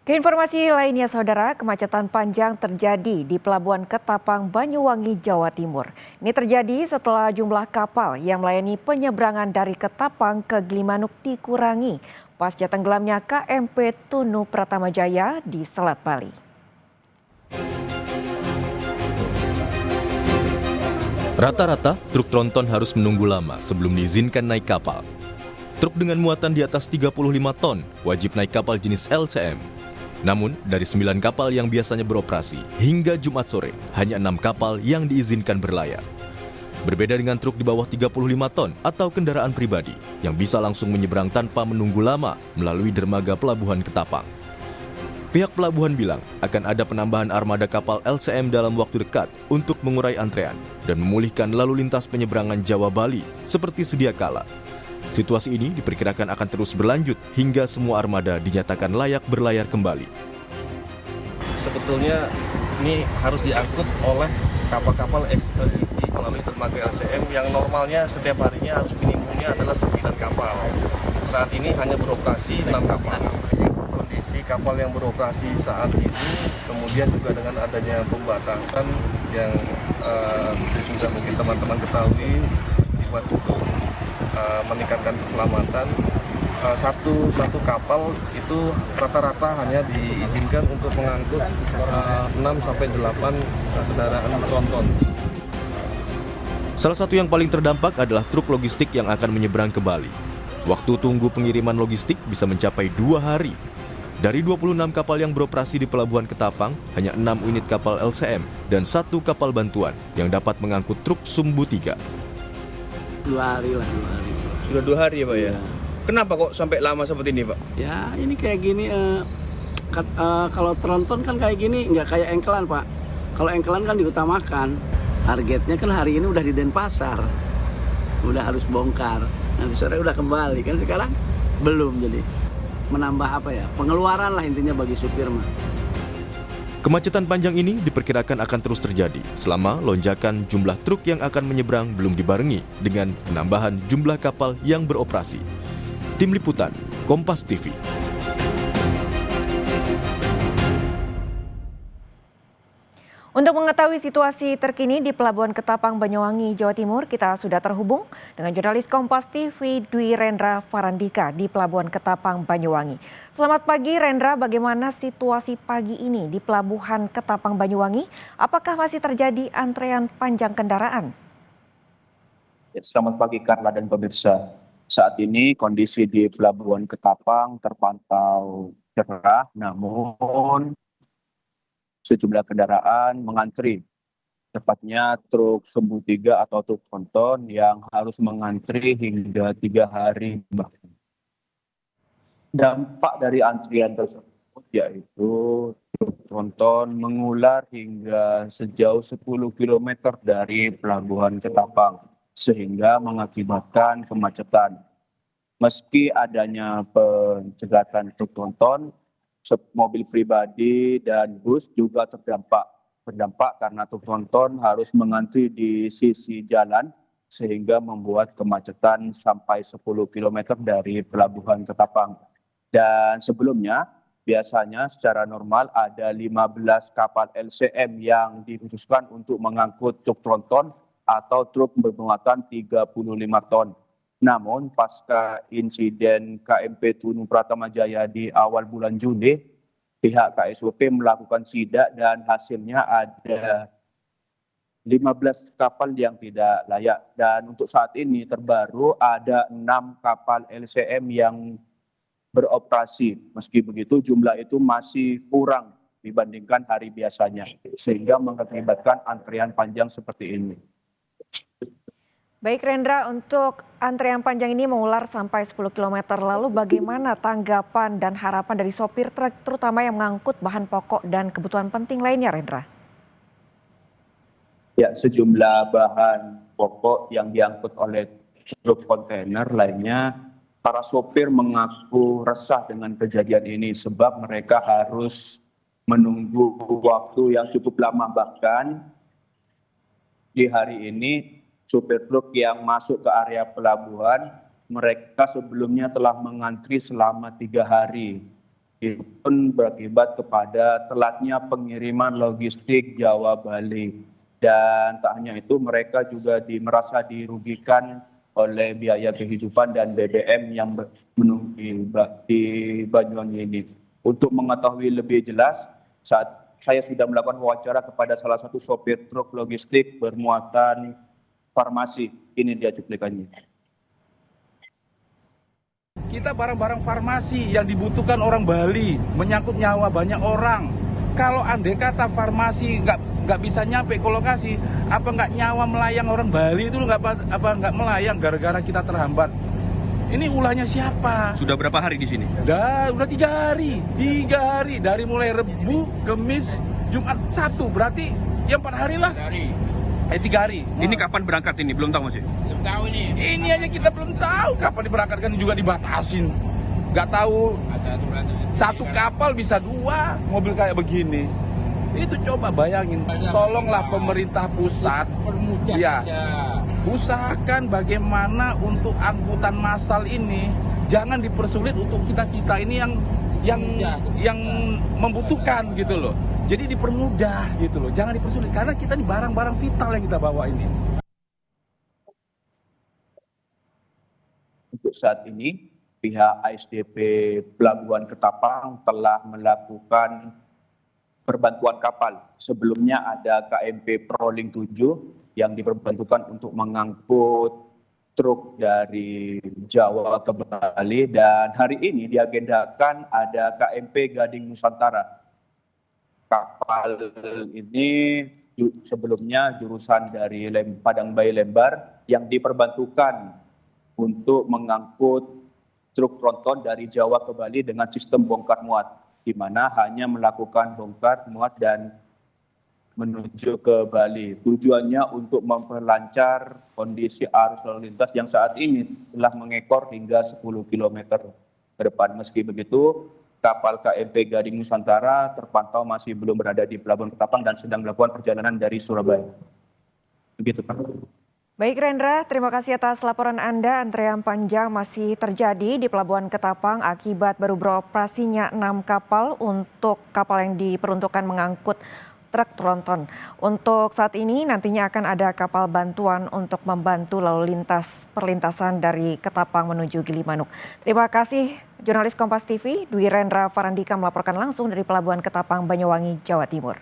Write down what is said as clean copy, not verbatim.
Keinformasi lainnya, Saudara, kemacetan panjang terjadi di Pelabuhan Ketapang, Banyuwangi, Jawa Timur. Ini terjadi setelah jumlah kapal yang melayani penyeberangan dari Ketapang ke Gilimanuk dikurangi pasca tenggelamnya KMP Tunu Pratamajaya di Selat Bali. Rata-rata, truk tronton harus menunggu lama sebelum diizinkan naik kapal. Truk dengan muatan di atas 35 ton wajib naik kapal jenis LCM. Namun, dari 9 kapal yang biasanya beroperasi, hingga Jumat sore, hanya 6 kapal yang diizinkan berlayar. Berbeda dengan truk di bawah 35 ton atau kendaraan pribadi yang bisa langsung menyeberang tanpa menunggu lama melalui dermaga Pelabuhan Ketapang. Pihak pelabuhan bilang akan ada penambahan armada kapal LCM dalam waktu dekat untuk mengurai antrean dan memulihkan lalu lintas penyeberangan Jawa-Bali seperti sedia kala. Situasi ini diperkirakan akan terus berlanjut hingga semua armada dinyatakan layak berlayar kembali. Sebetulnya ini harus diangkut oleh kapal-kapal ekspedisi melalui dermaga LCM yang normalnya setiap harinya harus minimumnya adalah 9 kapal. Saat ini hanya beroperasi 6 kapal. Kondisi kapal yang beroperasi saat ini, kemudian juga dengan adanya pembatasan yang sudah mungkin teman-teman ketahui, dibuat untuk meningkatkan keselamatan. Satu kapal itu rata-rata hanya diizinkan untuk mengangkut 6-8 kendaraan tronton. Salah satu yang paling terdampak adalah truk logistik yang akan menyeberang ke Bali. Waktu tunggu pengiriman logistik bisa mencapai 2 hari. Dari 26 kapal yang beroperasi di Pelabuhan Ketapang, hanya 6 unit kapal LCM dan 1 kapal bantuan yang dapat mengangkut truk Sumbu 3. 2 hari lah, 2 hari. Sudah 2 hari ya Pak ya? Kenapa kok sampai lama seperti ini Pak? Ya ini kayak gini, kalau tronton kan kayak gini, nggak kayak engkelan Pak. Kalau engkelan kan diutamakan. Targetnya kan hari ini udah di Denpasar, udah harus bongkar. Nanti sore udah kembali, kan sekarang belum, jadi menambah apa ya, pengeluaran lah intinya bagi supir mah. Kemacetan panjang ini diperkirakan akan terus terjadi selama lonjakan jumlah truk yang akan menyeberang belum dibarengi dengan penambahan jumlah kapal yang beroperasi. Tim Liputan, Kompas TV. Untuk mengetahui situasi terkini di Pelabuhan Ketapang, Banyuwangi, Jawa Timur, kita sudah terhubung dengan jurnalis Kompas TV Dwi Rendra Farandika di Pelabuhan Ketapang, Banyuwangi. Selamat pagi Rendra, bagaimana situasi pagi ini di Pelabuhan Ketapang, Banyuwangi? Apakah masih terjadi antrean panjang kendaraan? Selamat pagi Karla dan pemirsa. Saat ini kondisi di Pelabuhan Ketapang terpantau cerah, namun sejumlah kendaraan mengantri, tepatnya truk Sumbu 3 atau truk tronton yang harus mengantri hingga 3 hari. Dampak dari antrian tersebut yaitu truk tronton mengular hingga sejauh 10 km dari Pelabuhan Ketapang, sehingga mengakibatkan kemacetan. Meski adanya pencegatan truk tronton, mobil pribadi dan bus juga terdampak karena truk tronton harus mengantri di sisi jalan sehingga membuat kemacetan sampai 10 km dari Pelabuhan Ketapang. Dan sebelumnya biasanya secara normal ada 15 kapal LCM yang dikhususkan untuk mengangkut truk tronton atau truk bermuatan 35 ton. Namun pasca insiden KMP Tunu Pratamajaya di awal bulan Juni, pihak KSOP melakukan sidak dan hasilnya ada 15 kapal yang tidak layak. Dan untuk saat ini terbaru ada 6 kapal LCM yang beroperasi. Meski begitu jumlah itu masih kurang dibandingkan hari biasanya, sehingga mengakibatkan antrian panjang seperti ini. Baik Rendra, untuk antrean panjang ini mengular sampai 10 km, lalu bagaimana tanggapan dan harapan dari sopir truk terutama yang mengangkut bahan pokok dan kebutuhan penting lainnya, Rendra? Ya, sejumlah bahan pokok yang diangkut oleh truk kontainer lainnya, para sopir mengaku resah dengan kejadian ini sebab mereka harus menunggu waktu yang cukup lama. Bahkan di hari ini supir truk yang masuk ke area pelabuhan, mereka sebelumnya telah mengantri selama 3 hari. itu pun berakibat kepada telatnya pengiriman logistik Jawa Bali. Dan tak hanya itu, mereka juga merasa dirugikan oleh biaya kehidupan dan BBM yang menunggu di Banyuwangi ini. Untuk mengetahui lebih jelas, saat saya sudah melakukan wawancara kepada salah satu sopir truk logistik bermuatan farmasi. Ini dia cuplikannya. Kita barang-barang farmasi yang dibutuhkan orang Bali, menyangkut nyawa banyak orang. Kalau andai kata farmasi nggak bisa nyampe ke lokasi, apa nggak nyawa melayang orang Bali itu nggak melayang gara-gara kita terhambat. Ini ulahnya siapa? Sudah berapa hari di sini? Udah 3 hari, dari mulai Rebu, Kamis, Jumat, Sabtu, berarti ya 4 hari lah. 3 hari. Ini kapan berangkat ini? Belum tahu masih? Ini aja kita belum tahu kapan diberangkatkan, juga dibatasin. Nggak tahu, satu kapal bisa 2 mobil kayak begini. Itu coba bayangin, tolonglah pemerintah pusat, ya, usahakan bagaimana untuk angkutan massal ini jangan dipersulit untuk kita ini yang membutuhkan gitu loh. Jadi dipermudah gitu loh, jangan dipersulit karena kita ini barang-barang vital yang kita bawa ini. Untuk saat ini, pihak ASDP Pelabuhan Ketapang telah melakukan perbantuan kapal. Sebelumnya ada KMP Proling 7 yang diperbantukan untuk mengangkut truk dari Jawa ke Bali, dan hari ini diagendakan ada KMP Gading Nusantara. Kapal ini sebelumnya jurusan dari Padang Bayi Lembar yang diperbantukan untuk mengangkut truk tronton dari Jawa ke Bali dengan sistem bongkar muat, di mana hanya melakukan bongkar muat dan menuju ke Bali. Tujuannya untuk memperlancar kondisi arus lalu lintas yang saat ini telah mengekor hingga 10 km ke depan. Meski begitu, kapal KMP Gading Nusantara terpantau masih belum berada di Pelabuhan Ketapang dan sedang melakukan perjalanan dari Surabaya. Begitu, Pak. Baik Rendra, terima kasih atas laporan Anda. Antrean panjang masih terjadi di Pelabuhan Ketapang akibat baru beroperasinya 6 kapal untuk kapal yang diperuntukkan mengangkut truk tronton. Untuk saat ini nantinya akan ada kapal bantuan untuk membantu lalu lintas perlintasan dari Ketapang menuju Gilimanuk. Terima kasih jurnalis Kompas TV Dwi Rendra Farandika melaporkan langsung dari Pelabuhan Ketapang, Banyuwangi, Jawa Timur.